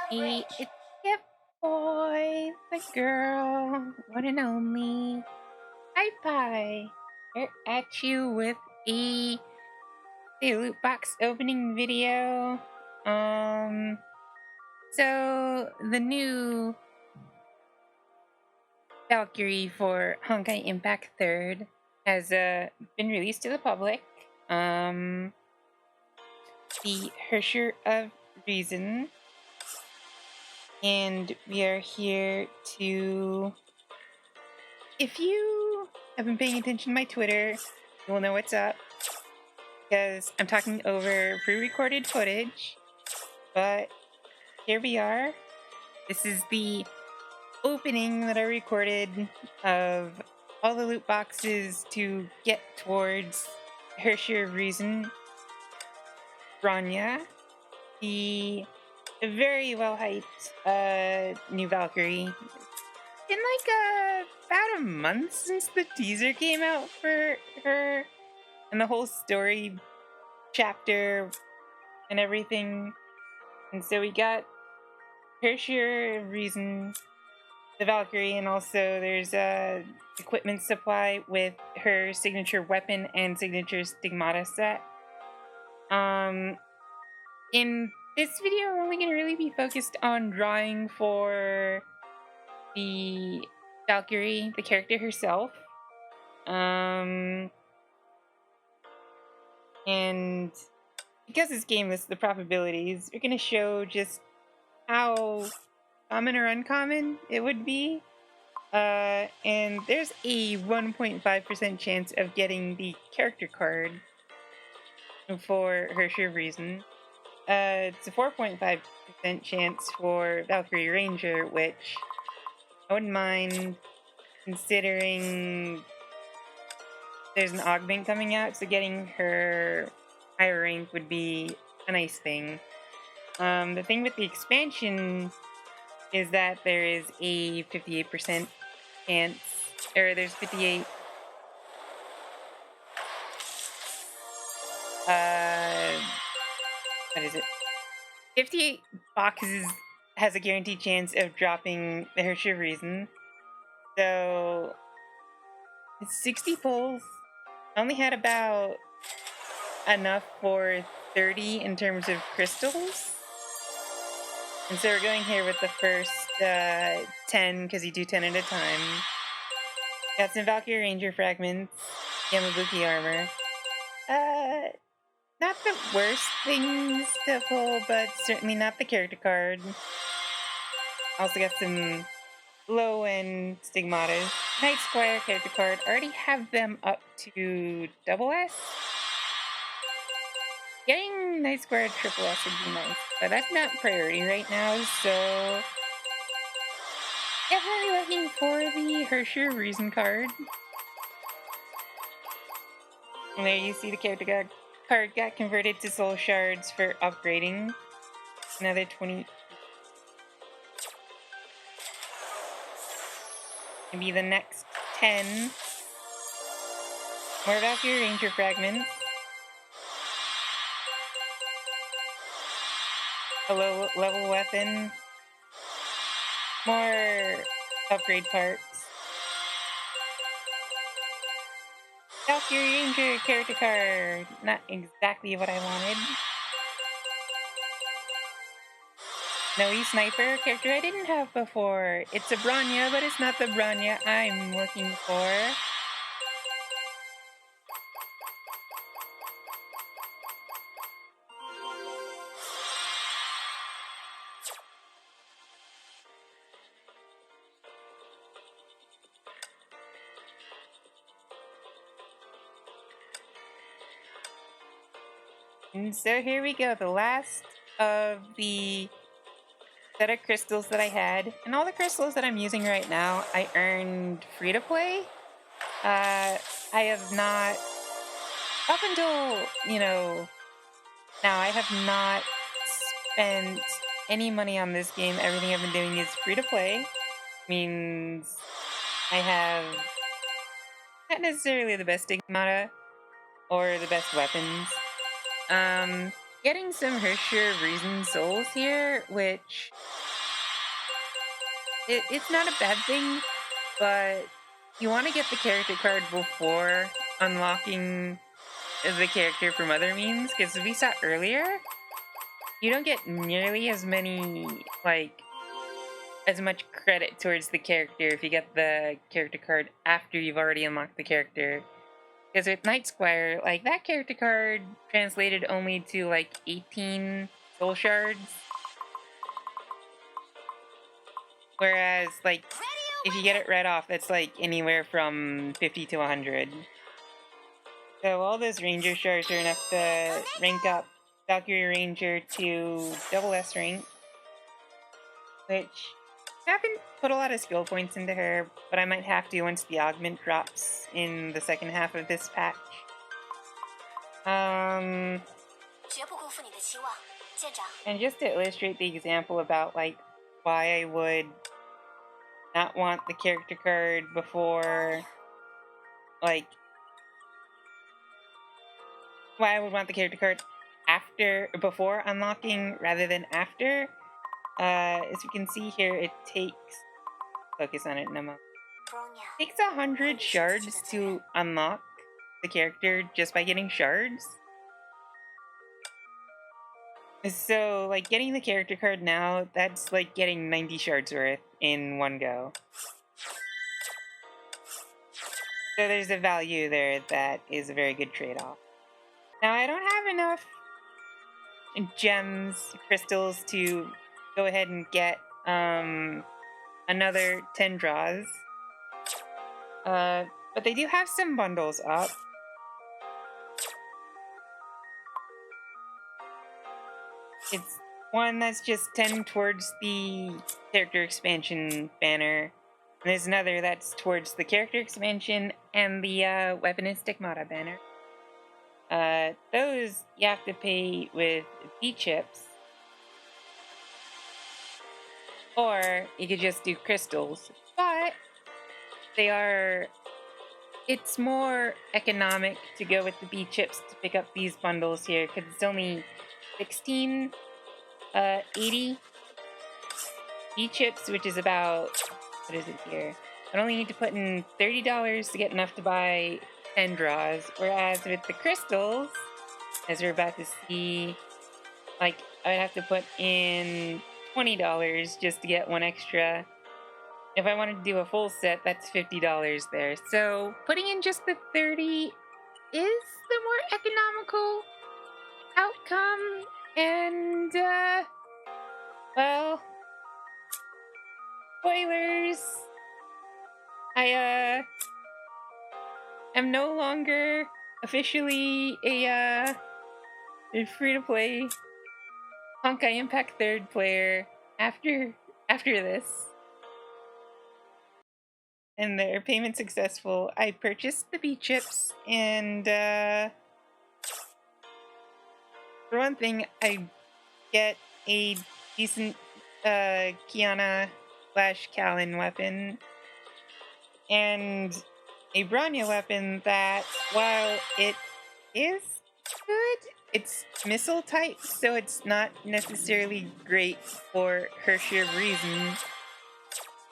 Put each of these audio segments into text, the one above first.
Hey, it's Skip Boy, the girl, one and only. Hi, Pie. We're at you with a loot box opening video. So the new Valkyrie for Honkai Impact 3rd has been released to the public. The HoR of Reason. And we are here to... If you have been paying attention to my Twitter, you will know what's up. Because I'm talking over pre-recorded footage. But here we are. This is the opening that I recorded of all the loot boxes to get towards HoR of Reason. Bronya, the very well hyped new Valkyrie. Been about a month since the teaser came out for her and the whole story chapter and everything. And so we got HoR Reason, the Valkyrie, and also there's a equipment supply with her signature weapon and signature stigmata set. In this video, we're only going to really be focused on drawing for the Valkyrie, the character herself. And because this game lists the probabilities, we're going to show just how common or uncommon it would be. And there's a 1.5% chance of getting the character card for HoR Reason. It's a 4.5% chance for Valkyrie Ranger, which I wouldn't mind, considering there's an augment coming out, so getting her higher rank would be a nice thing. The thing with the expansion is that there is a 58% chance, or there's 58 what is it? 58 boxes has a guaranteed chance of dropping the HoR Reason. So it's 60 pulls. I only had about enough for 30 in terms of crystals. And so we're going here with the first 10, because you do 10 at a time. Got some Valkyrie Ranger fragments, Yamabuki armor. Not the worst things to pull, but certainly not the character card. Also got some low-end stigmatas. Knight Squire character card. Already have them up to double S. Getting Knight Squire triple S would be nice, but that's not priority right now, so definitely looking for the HoR Reason card. And there you see the character card got converted to soul shards for upgrading. Another 20. Maybe the next 10. More Valkyrie Ranger fragments. A low level weapon. More upgrade parts. Valkyrie Ranger character card. Not exactly what I wanted. Snowy Sniper character I didn't have before. It's a Bronya, but it's not the Bronya I'm looking for. And so here we go, the last of the set of crystals that I had. And all the crystals that I'm using right now, I earned free to play. I have not, up until, now I have not spent any money on this game. Everything I've been doing is free to play. Means I have not necessarily the best stigmata or the best weapons. getting some HoR Reason souls here, which it's not a bad thing, but you want to get the character card before unlocking the character from other means, because we saw earlier, you don't get nearly as many, like, as much credit towards the character if you get the character card after you've already unlocked the character. Because with Night Squire, like, that character card translated only to, like, 18 soul shards. Whereas, like, if you get it right off, that's, like, anywhere from 50 to 100. So all those Ranger shards are enough to rank up Valkyrie Ranger to double S rank. Which, I haven't put a lot of skill points into her, but I might have to once the augment drops in the second half of this patch. And just to illustrate the example about, like, why I would not want the character card before, like, why I would want the character card before unlocking rather than after. As you can see here, it takes, focus on it in a moment. It takes 100 shards to unlock the character just by getting shards. So, like, getting the character card now, that's like getting 90 shards worth in one go. So there's a value there that is a very good trade-off. Now, I don't have enough gems, crystals to go ahead and get another 10 draws. But they do have some bundles up. It's one that's just 10 towards the character expansion banner. And there's another that's towards the character expansion and the Weapon Stigmata banner. Those you have to pay with B-chips. Or you could just do crystals. But it's more economic to go with the B-chips to pick up these bundles here, because it's only 16.80 B-chips, which is about, what is it here? I only need to put in $30 to get enough to buy 10 draws, whereas with the crystals, as we're about to see, like, I would have to put in $20 just to get one extra. If I wanted to do a full set, that's $50 there. So putting in just the 30 is the more economical outcome, and well, spoilers, I am no longer officially a free-to-play Honkai Impact 3rd player after this. And their payment successful. I purchased the B-chips, and for one thing, I get a decent Kiana/Kalin weapon, and a Bronya weapon that, while it is good, it's missile type, so it's not necessarily great for HoR Reason,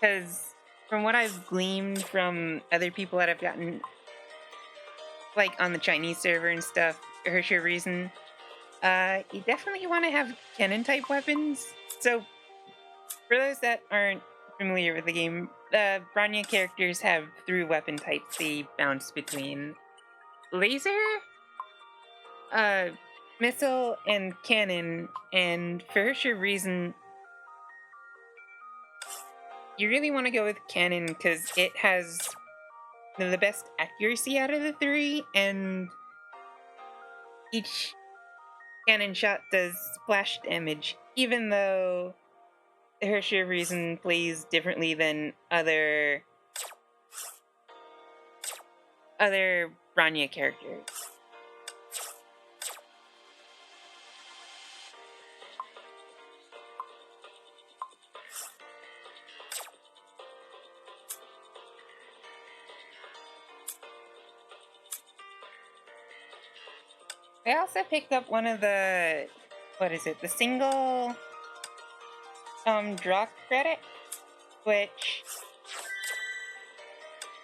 because from what I've gleaned from other people that I've gotten, like, on the Chinese server and stuff, HoR Reason, you definitely want to have cannon-type weapons. So, for those that aren't familiar with the game, the Bronya characters have 3 weapon types they bounce between. Laser, missile, and cannon, and for HoR Reason, you really want to go with cannon because it has the best accuracy out of the 3, and each cannon shot does splash damage, even though HoR Reason plays differently than other Bronya characters. I also picked up one of the what is it? The single draw credit, which,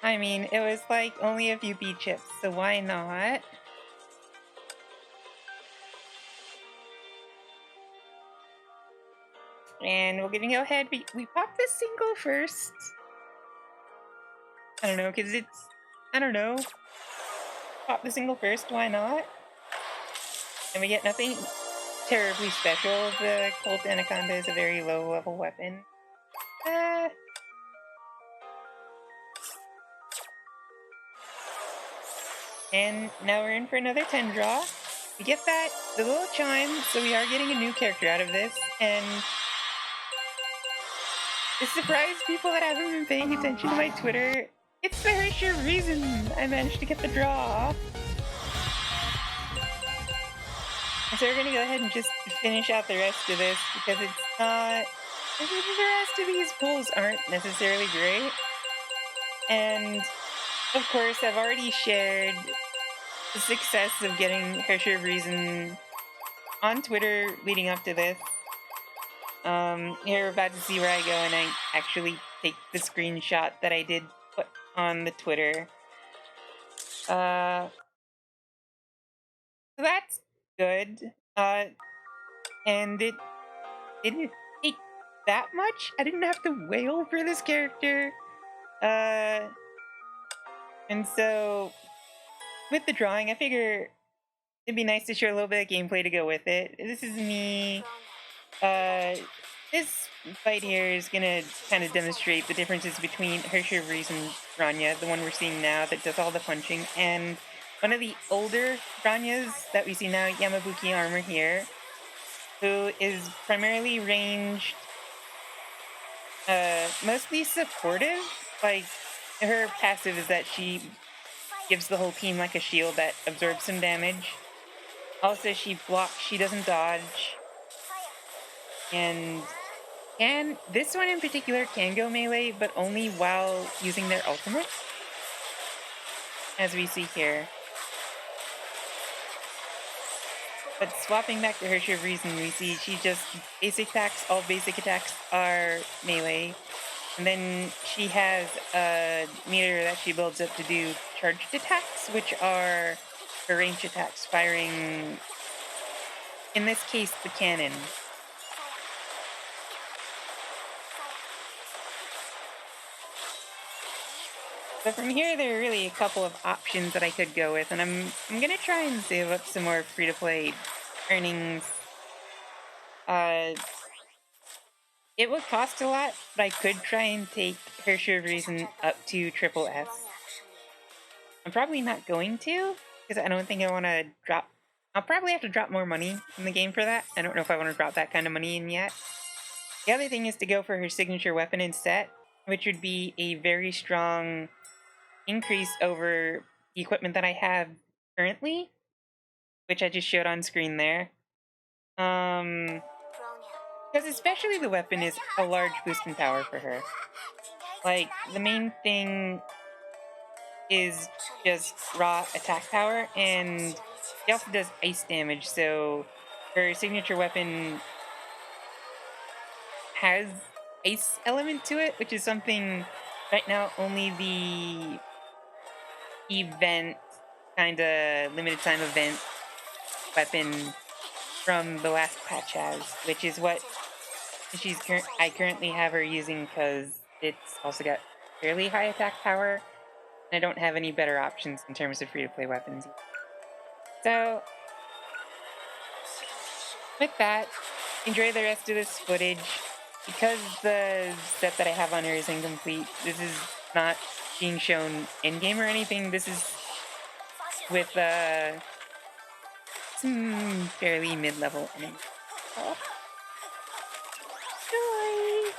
I mean, it was like only a few B chips, so why not? And we're gonna go ahead, we pop this single first. I don't know, because it's, I don't know. Pop the single first, why not? And we get nothing terribly special. The Colt Anaconda is a very low level weapon. And now we're in for another 10 draw. We get the little chime, so we are getting a new character out of this, and to surprise people that haven't been paying attention to my Twitter, it's the HoR reason I managed to get the draw. So we're gonna go ahead and just finish out the rest of this, because it's not... The rest of these pulls aren't necessarily great. And, of course, I've already shared the success of getting HoR reason on Twitter leading up to this. You're about to see where I go and I actually take the screenshot that I did put on the Twitter. So that's good. And it didn't take that much. I didn't have to wail for this character. And so with the drawing, I figure it'd be nice to share a little bit of gameplay to go with it. This is me. This fight here is gonna kind of demonstrate the differences between HoR Reese and Bronya, the one we're seeing now that does all the punching, and one of the older Bronyas that we see now, Yamabuki Armor here, who is primarily ranged, mostly supportive. Like, her passive is that she gives the whole team like a shield that absorbs some damage. Also, she blocks, she doesn't dodge. And this one in particular can go melee, but only while using their ultimate, as we see here. But swapping back to HoR Reason, we see she just basic attacks, all basic attacks are melee. And then she has a meter that she builds up to do charged attacks, which are her ranged attacks, firing, in this case, the cannon. So from here, there are really a couple of options that I could go with, and I'm gonna try and save up some more free-to-play earnings. It would cost a lot, but I could try and take HoR Reason up to triple S. I'm probably not going to, because I don't think I want to drop... I'll probably have to drop more money in the game for that. I don't know if I want to drop that kind of money in yet. The other thing is to go for her signature weapon and set, which would be a very strong increase over the equipment that I have currently, which I just showed on screen there. Because especially the weapon is a large boost in power for her. Like, the main thing is just raw attack power, and she also does ice damage, so her signature weapon has ice element to it, which is something right now only the event, kinda limited time event weapon from the last patch has, which is what I currently have her using, because it's also got fairly high attack power, and I don't have any better options in terms of free-to-play weapons. So, with that, enjoy the rest of this footage. Because the set that I have on her is incomplete, this is not being shown in-game or anything. This is with some fairly mid-level enemies. Oh. Joy!